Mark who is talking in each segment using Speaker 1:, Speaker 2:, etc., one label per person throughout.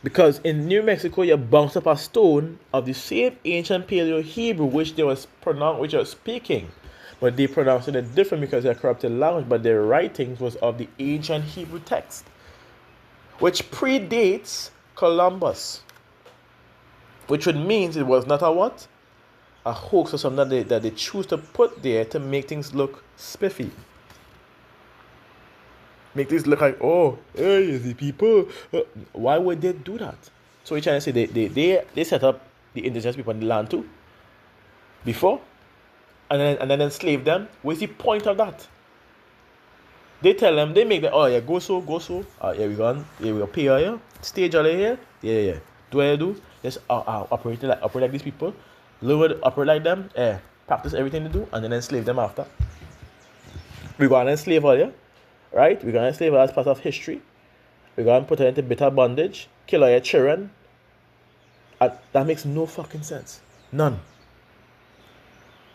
Speaker 1: Because in New Mexico, you bounce up a stone of the same ancient Paleo Hebrew which they was pronounced, which are speaking, but they pronounced it different because they're corrupted language. But their writings was of the ancient Hebrew text, which predates Columbus, which would mean it was not a what? A hoax or something that they choose to put there to make things look spiffy. Make things look like, oh, hey, the people. Why would they do that? So you're trying to say they set up the indigenous people in the land too before, and then enslave them. What's the point of that? They tell them, they make them, oh yeah, go so. Here we go, pay here, stage all here, yeah. Do what you do? Just operate like these people, lower operate like them, practice everything they do, and then enslave them after. We're gonna enslave all, yeah? Right? We're gonna enslave her as part of history. We're gonna put her into bitter bondage, kill her children. That makes no fucking sense. None.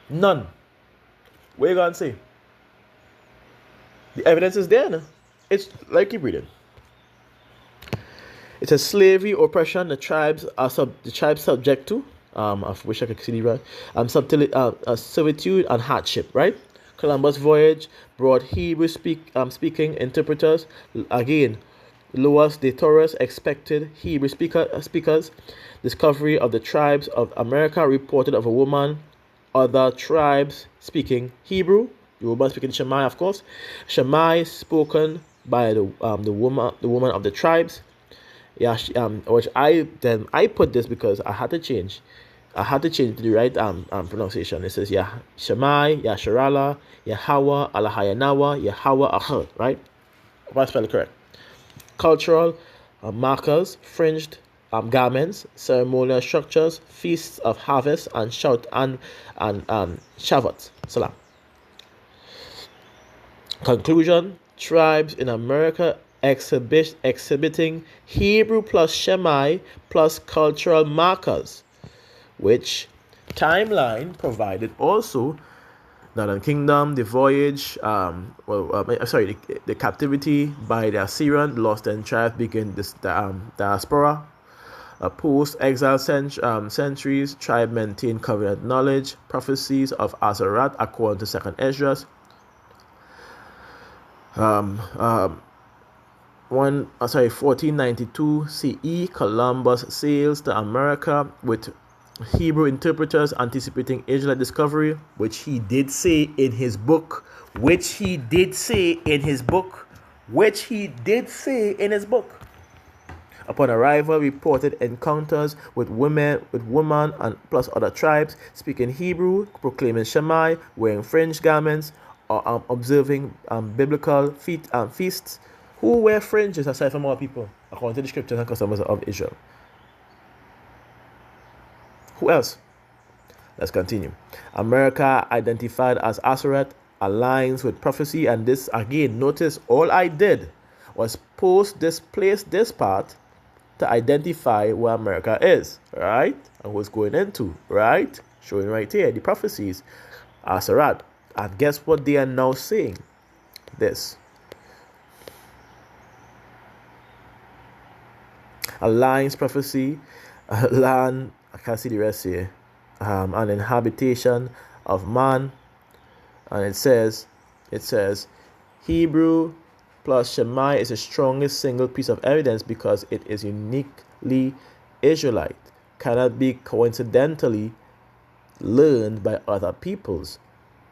Speaker 1: What are you gonna say? The evidence is there, no? It's like, keep reading. It says slavery, oppression, the tribes subject to. I wish I could see the right. Servitude and hardship, right? Columbus voyage brought Hebrew speaking interpreters. Again, Luas de Torres expected Hebrew speakers. Discovery of the tribes of America reported of a woman. Other tribes speaking Hebrew. The woman speaking Shemai, of course. Shemai spoken by the woman of the tribes. Yeah, which I put this because I had to change to the right pronunciation. It says Shemai, Yasharala, Yahweh, Alahayanawa, Yahweh Ahad, right? If I spell it correct. Cultural markers, fringed garments, ceremonial structures, feasts of harvest, and Shavuot. Salam. Conclusion: tribes in America exhibiting Hebrew plus Shemai plus cultural markers, which timeline provided also Northern Kingdom, the voyage, the captivity by the Assyrian, lost in tribes begin this diaspora. Post-exile centuries, tribe maintain covenant knowledge, prophecies of Azarat according to 2nd Esdras. 1492 CE, Columbus sails to America with Hebrew interpreters anticipating Israelite discovery, which he did say in his book. Upon arrival, reported encounters with women and plus other tribes speaking Hebrew, proclaiming Shemai, wearing fringed garments, or observing biblical feasts. Who wear fringes aside from our people, according to the scriptures and customs of Israel? Who else? Let's continue. America, identified as Aserat, aligns with prophecy, and this again, notice all I did was place this part to identify where America is, right? And who's going into, right? Showing right here the prophecies, Aserat. And guess what they are now saying? This. Alliance prophecy, land, I can't see the rest here, an inhabitation of man, and it says, Hebrew plus Shemai is the strongest single piece of evidence because it is uniquely Israelite, cannot be coincidentally learned by other peoples,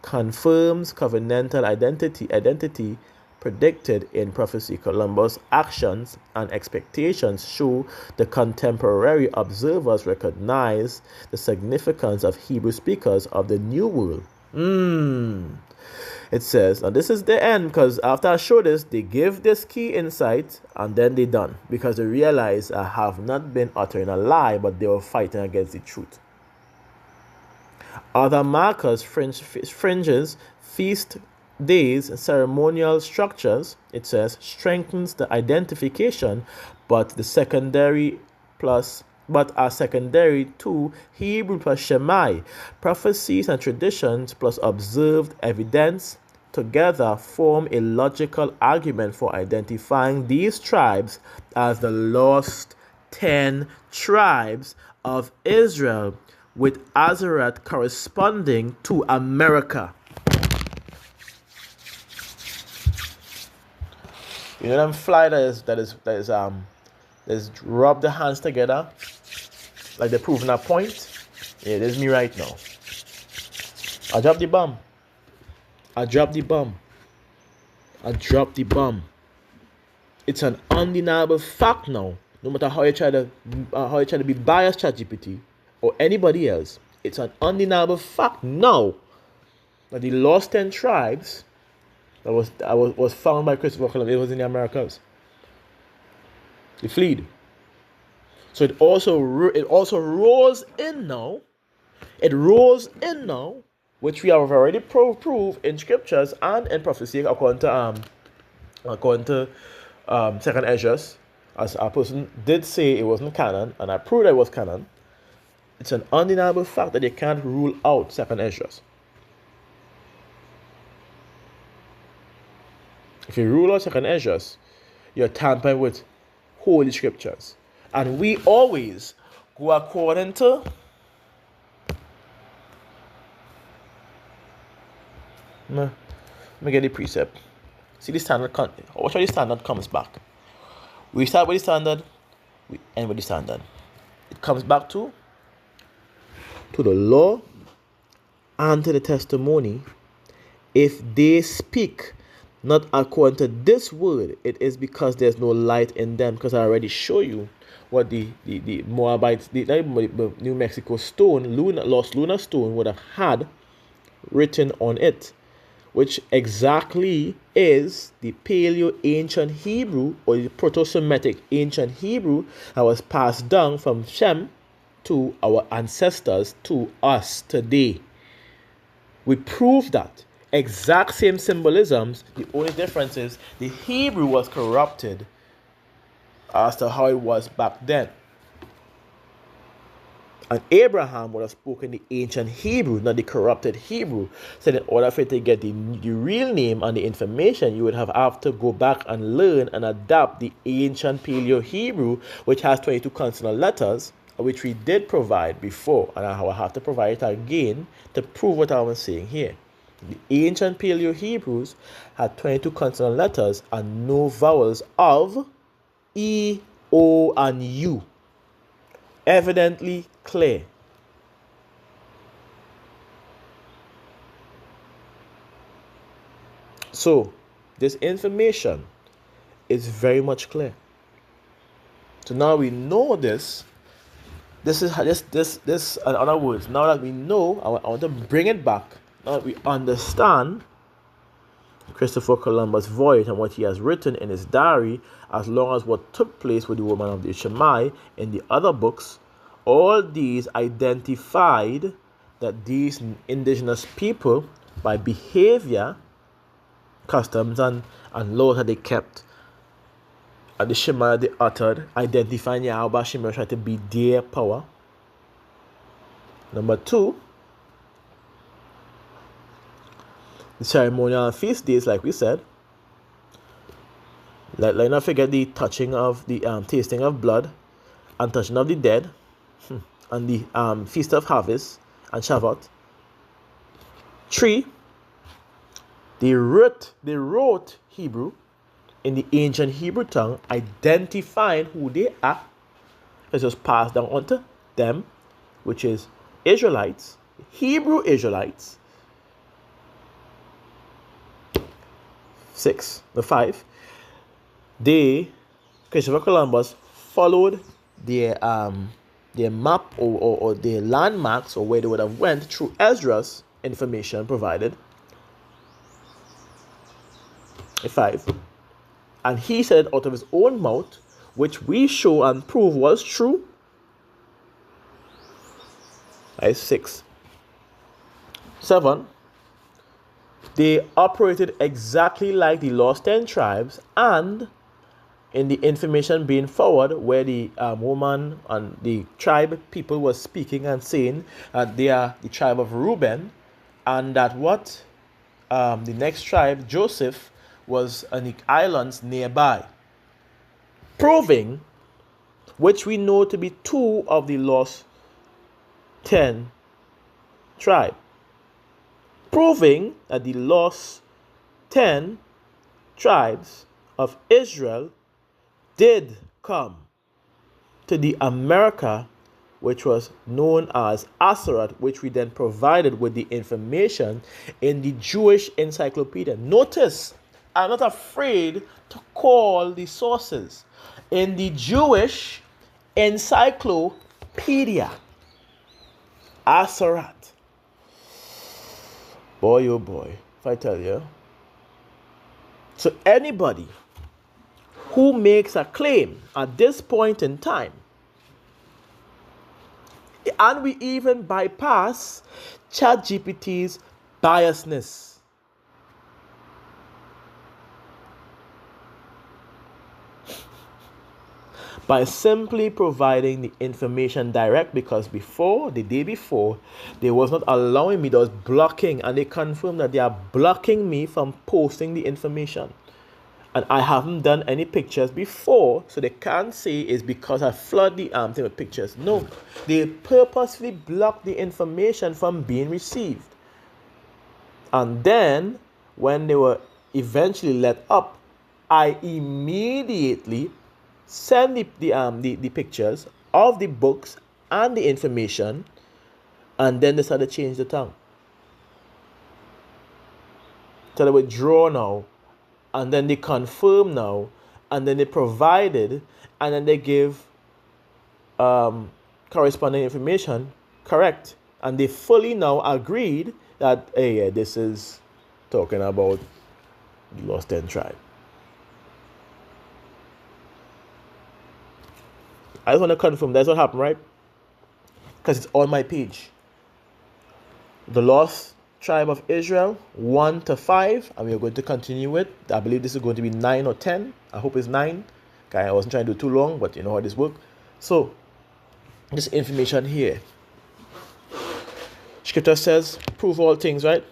Speaker 1: confirms covenantal identity predicted in prophecy. Columbus' actions and expectations show the contemporary observers recognize the significance of Hebrew speakers of the New World. It says, now this is the end, because after I show this, they give this key insight and then they done, because they realize I have not been uttering a lie, but they were fighting against the truth. Other markers, fringes, feast days, ceremonial structures, it says, strengthens the identification, but are secondary to Hebrew plus Shemai. Prophecies and traditions plus observed evidence together form a logical argument for identifying these tribes as the lost 10 tribes of Israel, with Azarath corresponding to America. You know them fly that is rub the hands together like they're proving a point. Yeah, there's me right now. I dropped the bomb. I dropped the bomb. I dropped the bomb. It's an undeniable fact now. No matter how you try to be biased, ChatGPT or anybody else, it's an undeniable fact now that the lost 10 tribes that was found by Christopher Columbus, it was in the Americas. They fled. So it also rolls in now. It rolls in now, which we have already proved in scriptures and in prophecy, according to Second Esdras, as a person did say it wasn't canon, and I proved it was canon. It's an undeniable fact that you can't rule out Second Esdras. If you rule out Second Esdras, you're tampering with holy scriptures. And we always go according to let me get the precept. See the standard. Watch how the standard comes back. We start with the standard, we end with the standard. It comes back to the law and to the testimony. If they speak not according to this word, it is because there's no light in them. Because I already show you what the Moabites, the New Mexico stone, lost lunar stone, would have had written on it, which exactly is the Paleo-Ancient Hebrew or the Proto-Semitic Ancient Hebrew that was passed down from Shem to our ancestors to us today. We prove that. Exact same symbolisms, the only difference is the Hebrew was corrupted as to how it was back then. And Abraham would have spoken the ancient Hebrew, not the corrupted Hebrew. So in order for you to get the real name and the information, you would have to go back and learn and adapt the ancient Paleo-Hebrew, which has 22 consonant letters, which we did provide before. And I will have to provide it again to prove what I was saying here. The ancient Paleo-Hebrews had 22 consonant letters and no vowels of E, O, and U. Evidently clear. So this information is very much clear. So now we know this. This is this. In other words, now that we know, I want to bring it back. Now that we understand Christopher Columbus' voyage and what he has written in his diary, as long as what took place with the woman of the Shammai in the other books, all these identified that these indigenous people, by behavior, customs, and laws that they kept, and the Shema they uttered, identifying Yahweh Shema tried to be their power. Number 2, the ceremonial feast days, like we said. Let not forget the touching of the tasting of blood and touching of the dead, and the feast of harvest and Shavuot. 3, they wrote Hebrew in the ancient Hebrew tongue, identifying who they are. It's just passed down onto them, which is Israelites, Hebrew Israelites. 5, Christopher Columbus followed their map or their landmarks, or where they would have went through Esdras information provided. 5, and he said out of his own mouth, which we show and prove was true. 6, 7, they operated exactly like the lost 10 tribes, and in the information being forward, where the woman and the tribe people was speaking and saying that they are the tribe of Reuben, and that the next tribe, Joseph, was on the islands nearby, proving which we know to be 2 of the lost 10 tribe, proving that the lost 10 tribes of Israel did come to the America, which was known as Aserat, which we then provided with the information in the Jewish encyclopedia. Notice, I'm not afraid to call the sources. In the Jewish encyclopedia, Aserat. Boy, oh boy, if I tell you. So anybody who makes a claim at this point in time, and we even bypass ChatGPT's biasness, by simply providing the information direct, because before, the day before, they was not allowing me, they was blocking, and they confirmed that they are blocking me from posting the information. And I haven't done any pictures before, so they can't say it's because I flood the thing with pictures. No, they purposely block the information from being received. And then, when they were eventually let up, I immediately send the pictures of the books and the information, and then they started to change the tongue. So they withdraw now, and then they confirm now, and then they provided, and then they give corresponding information correct, and they fully now agreed that, hey, yeah, this is talking about the lost 10 tribe. I just want to confirm that's what happened, right? Because it's on my page. The lost tribe of Israel, 1 to 5, and we're going to continue with. I believe this is going to be 9 or 10. I hope it's 9. Okay, I wasn't trying to do too long, but you know how this works. So, this information here. Scripture says, prove all things, right?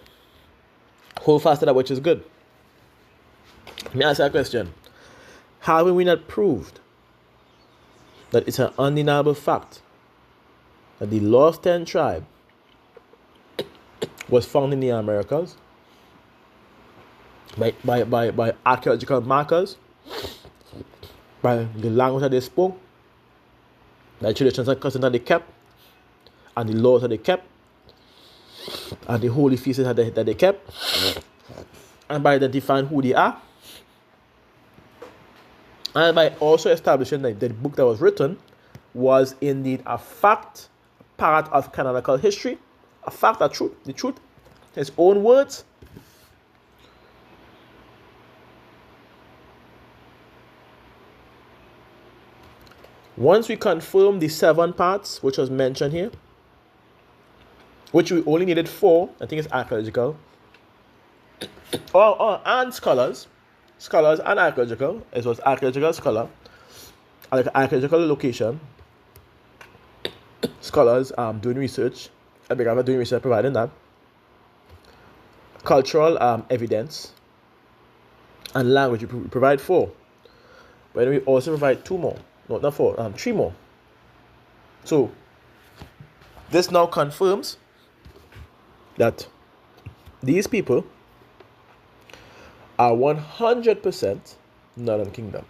Speaker 1: Hold fast to that which is good. Let me ask you a question. Have we not proved that it's an undeniable fact that the lost 10 tribe was found in the Americas by archaeological markers, by the language that they spoke, the traditions and customs that they kept, and the laws that they kept, and the holy feasts that they kept, and by identifying who they are, and by also establishing that the book that was written was indeed a fact, part of canonical history, a fact, a truth, the truth, his own words. Once we confirm the 7 parts, which was mentioned here, which we only needed 4, I think it's archaeological, and scholars and archaeological. It was archaeological scholar, archaeological location, scholars doing research, providing that, cultural evidence, and language. We provide 4, but then we also provide 2 more. No, not 4, 3 more. So this now confirms that these people are 100% Northern Kingdom.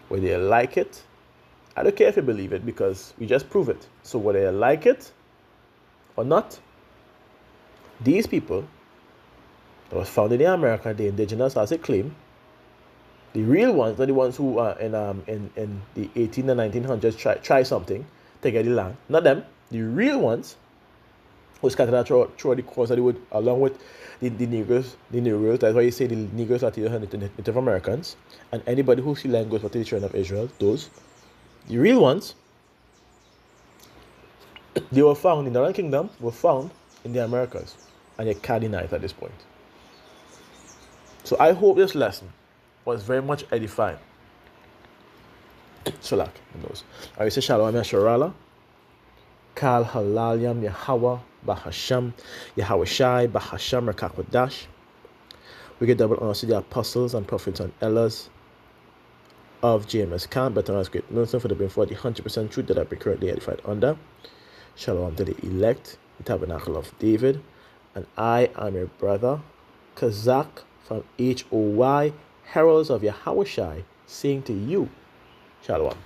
Speaker 1: Whether they like it, I don't care if you believe it, because we just prove it. So whether they like it or not, these people that was found in the America, the indigenous, as they claim, the real ones, not the ones who are in the 18 and 1900s try something to get the land. Not them. The real ones who scattered out throughout the course of the wood, along with the Negroes. That's why you say the Negroes are the Native Americans, and anybody who see land goes to the children of Israel. Those, the real ones, they were found in the Northern Kingdom, were found in the Americas, and they can't deny it at this point. So I hope this lesson was very much edifying. Shalak, knows. I say Shalom Yasharala, Kal Halalyam Yahweh Bahasham, Yahweh Shai Bahasham Rakakwadash. We get double honors to the apostles and prophets and elders of JMS Khan, better known as Great Millstone, for the being for the 100% truth that I be currently edified under. Shalom to the elect, the tabernacle of David, and I am your brother, Kazak from HOY, Heralds of Yahushai, saying to you, Shalom.